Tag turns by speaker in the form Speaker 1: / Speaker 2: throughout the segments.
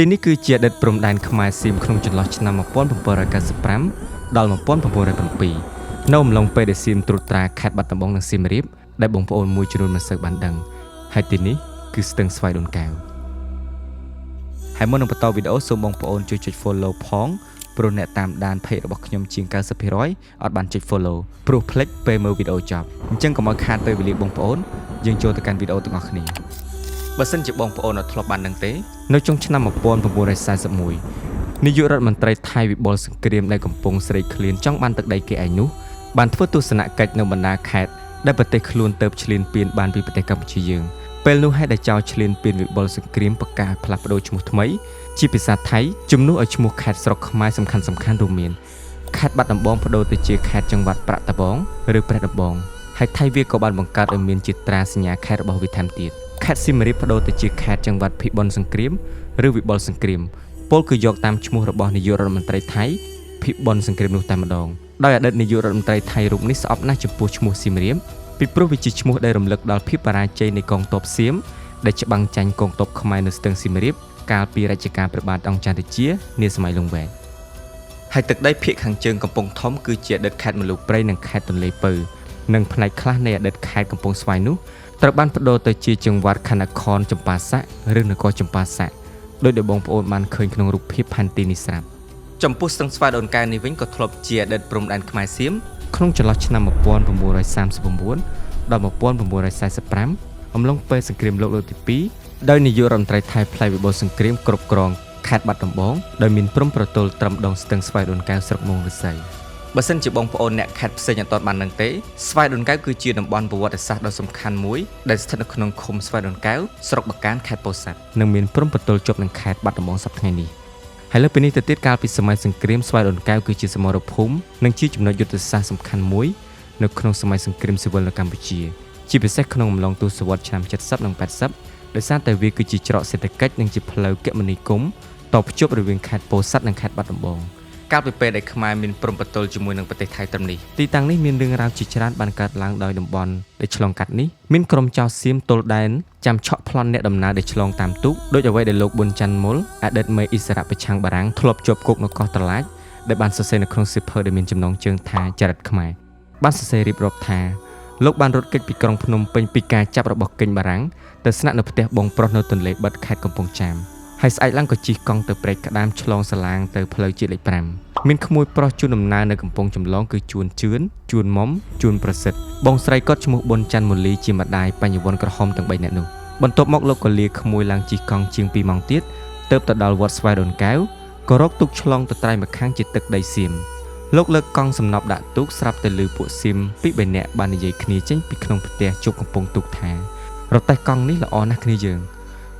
Speaker 1: ទីនេះគឺជាអតីតព្រំដែនខ្មែរសៀមក្នុងចន្លោះឆ្នាំ1795ដល់1907នៅអំឡុងពេលដែលសៀមត្រួតត្រាខេត្តបាត់ដំបងនិងសៀមរាបដែលបងប្អូនមួយចំនួនមិនសូវបានដឹងហើយទីនេះគឺស្ទឹងស្វាយដូនកែវហើយមុននឹងបន្តវីដេអូសូមបងប្អូនជួយចុច follow ផងព្រោះអ្នកតាមដាន page របស់ខ្ញុំជាង 90% អត់បានចុច follow ព្រោះភ្លេចពេលមើលវីដេអូចប់អញ្ចឹងកុំឲ្យខាតពេលវេលាបងប្អូនយើងចូលទៅកាន់វីដេអូទាំងអស់គ្នាបើសិនជាបងប្អូនអត់ធ្លាប់បានដឹងទេនៅចុងឆ្នាំ1941នាយករដ្ឋមន្ត្រីថៃវិបុលសង្គ្រាមដែលកំពុងស្រេកឃ្លានចង់បានទឹកដីគេឯងនោះបានធ្វើទស្សនកិច្ចនៅបណ្ដាខេត្តដែលប្រទេសខ្លួនទៅឈ្លានពានបានពីប្រទេសកម្ពុជាយើងពេលនោះហេតុដែលចៅឈ្លានពានវិបុលសង្គ្រាមប្រកាសផ្លាស់ប្ដូរឈ្មោះថ្មីជាភាសាថៃជំនួសឲ្យឈ្មោះខេត្តស្រុកខ្មែរសំខាន់រួមមានខេត្តបាត់ដំបងបដូរទៅជាខេត្តចង្វាត់ប្រាក់តាបងឬព្រះដំបងហើយថៃវាក៏បានបង្កើតឲ្យមានជាត្រាសញ្ញាខេត្តរបស់វាថែមទៀតខេត្តសៀមរាបបដូរទៅជាខេត្តចង្វាត់ភិបុលសង្គ្រាមឬវិបុលសង្គ្រាមពលគឺយកតាមឈ្មោះរបស់នាយករដ្ឋមន្ត្រីថៃភិបុលសង្គ្រាមនោះតែម្ដងដោយអតីតនាយករដ្ឋមន្ត្រីថៃរូបនេះស្អប់ណាស់ចំពោះឈ្មោះសៀមរាបពីព្រោះវាជាឈ្មោះដែលរំលឹកដល់ភាពបរាជ័យនៃកងទ័ពសៀមដែលច្បាំងចាញ់កងទ័ពខ្មែរនៅស្ទឹងសៀមរាបកាលពីរជ្ជកាលព្រះបាទអង្គចន្ទរាជានាសម័យលង្វែកហើយទឹកដីភាគខាងជើងកំពង់ធំគឺជាអតីតខេត្តមលូព្រៃនិងខេត្តទន្លេពៅនិងផ្នែកខ្លះនៃអតីតខេត្តកំពង់ស្វាយនោះត្រូវបានប្ដូរទៅជាចង្វាត់ខណ្ឌនគរចម្ប៉ាសាក់ឬនគរចម្ប៉ាសាក់ដោយដែលបងប្អូនបានឃើញក្នុងរូបភាពផែនទីនេះស្រាប់ចំពោះស្ទឹងស្វាយដូនកែវនេះវិញក៏ធ្លាប់ជាអតីតព្រំដែនខ្មែរសៀមក្នុងចន្លោះឆ្នាំ1939ដល់1945អំឡុងពេលសង្គ្រាមលោកលើកទី2ដោយនាយករដ្ឋមន្ត្រីថៃផ្លៃវិបុលសង្គ្រាមគ្រប់គ្រងខេត្តបាត់ដំបងដោយមានព្រំប្រទល់ត្រឹមដងស្ទឹងស្វាយដូនកែវស្រុកមោងរិស័យបើសិនជាបងប្អូនអ្នកខេត្តផ្សេងអត់បានដឹងទេស្វាយដូនកែវគឺជាតំបន់ប្រវត្តិសាស្ត្រដ៏សំខាន់មួយដែលស្ថិតនៅក្នុងឃុំស្វាយដូនកែវស្រុកបាកានខេត្តពោធិ៍សាត់និងមានព្រំប្រទល់ជាប់នឹងខេត្តបាត់ដំបងសប្តាហ៍ថ្ងៃនេះហើយលើពីនេះទៅទៀតកាលពីសម័យសង្គ្រាមស្វាយដូនកែវគឺជាសមរភូមិនិងជាចំណុចយុទ្ធសាស្ត្រសំខាន់មួយនៅក្នុងសម័យសង្គ្រាមស៊ីវិលនៅកម្ពុជាជាពិសេសក្នុងអំឡុងទសវត្សរ៍ឆ្នាំ70និង80ដោយសារតែវាគឺជាច្រកសេដ្ឋកិច្ចនិងជាផ្លូវគមនាគមន៍តភ្ជាប់រវាងខេត្តពោធិ៍សាត់និងខេត្តបាត់ដំបងកាលពីពេលដែលខ្មែរមានព្រំប្រទល់ជាមួយនឹងប្រទេសថៃត្រឹមនេះទីតាំងនេះមានរឿងរ៉ាវជាច្រើនបានកើតឡើងដោយតំបន់ដែលឆ្លងកាត់នេះមានក្រុមចៅសៀមទល់ដែនចាំឆក់ប្លន់អ្នកដំណើរដែលឆ្លងតាមទូកដោយអ្វីដែលលោកប៊ុនច័ន្ទមុលអតីតមេអិសរាជប្រឆាំងបារាំងធ្លាប់ជាប់គុកនៅកោះត្រឡាចដែលបានសរសេរនៅក្នុងសៀវភៅដែលមានចំណងជើងថាចរិតខ្មែរបានសរសេររៀបរាប់ថាលោកបានរត់គេចពីក្រុងភ្នំពេញពីការចាប់របស់កិញ្ចបារាំងទៅស្នាក់នៅផ្ទះបងប្រុសនៅទន្លេបិទខេត្តកំពង់ចាមហើយស្អែកឡើងក៏ជិះកង់ទៅព្រែកក្តាមឆ្លងសាឡាងទៅផ្លូវជាតិលេខ5មានក្មួយប្រុសជួនដំណើរនៅកំពង់ចម្លងគឺជួនជឿនជួនមុំជួនប្រសិទ្ធបងស្រីគាត់ឈ្មោះប៊ុនច័ន្ទមូលីជាម្ដាយបញ្ញវន្តក្រហមទាំង3នាក់នោះបន្ទាប់មកលោកក៏លាក្មួយឡើងជិះកង់ជាង2ម៉ោងទៀតទៅដល់វត្តស្វាយដូនកែវក៏រកទូកឆ្លងទៅត្រៃម្ខាងជាទឹកដីសៀមលោកលើកកង់សំណប់ដាក់ទូកស្រាប់តែឮពួកសៀមពី3នាក់បាននិយាយគ្នាចេញពីក្នុងផ្ទះជប់កំពង់ទូកថារទេះកង់នេះល្អណាស់គ្នាយើង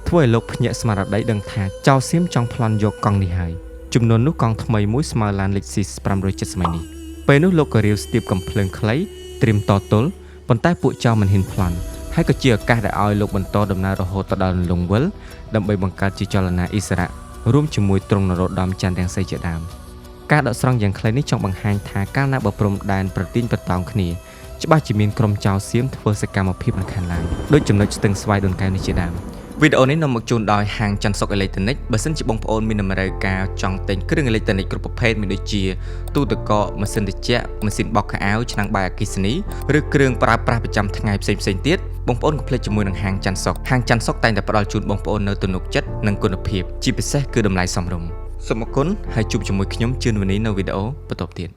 Speaker 1: ធ្វើឲ្យលោកភ្ញាក់ស្មារតីដឹងថាចៅសៀមចង់ប្លន់យកកង់នេះហើយចំនួននោះកង់ថ្មីមួយស្មើឡានលេខស៊ី570សម័យនេះពេលនោះលោកក៏រាវស្ទាបកំភ្លើងខ្លីត្រៀមតទល់ប៉ុន្តែពួកចៅមិនហ៊ានប្លន់ហើយក៏ជាឱកាសដែលឲ្យលោកបន្តដំណើររហូតទៅដល់លង្វិលដើម្បីបង្កើតជាចលនាអិសរាជរួមជាមួយទ្រង់នរោត្តមច័ន្ទរាំងសីជាដើមការដកស្រង់យ៉ាងខ្លីនេះចង់បង្ហាញថាកាលណាបើព្រំដែនប្រទីងប្រតោងគ្នាច្បាស់ជាមានក្រុមចៅសៀមធ្វើសកម្មភាពនៅខាងឡើងដូចចំណុចស្ទឹងស្វាយដូនកែវនេះជាដើមវីដេអូនេះនាំមកជូនដោយហាងច័ន្ទសុកអេឡិចត្រូនិកបើសិនជាបងប្អូនមានតម្រូវការចង់ទិញគ្រឿងអេឡិចត្រូនិកគ្រប់ប្រភេទមានដូចជាទូទឹកកកម៉ាស៊ីនត្រជាក់ម៉ាស៊ីនបោកខោអាវឆ្នាំងបាយអគ្គិសនីឬគ្រឿងប្រើប្រាស់ប្រចាំថ្ងៃផ្សេងៗទៀតបងប្អូនកុំភ្លេចជាមួយនឹងហាងច័ន្ទសុកហាងច័ន្ទសុកតែងតែផ្ដល់ជូនបងប្អូននៅទំនុកចិត្តនិងគុណភាពជាពិសេសគឺតម្លៃសមរម្យសូមអរគុណហើយជួបជាមួយខ្ញុំជឿនវនីនៅវីដេអូបន្តទៀត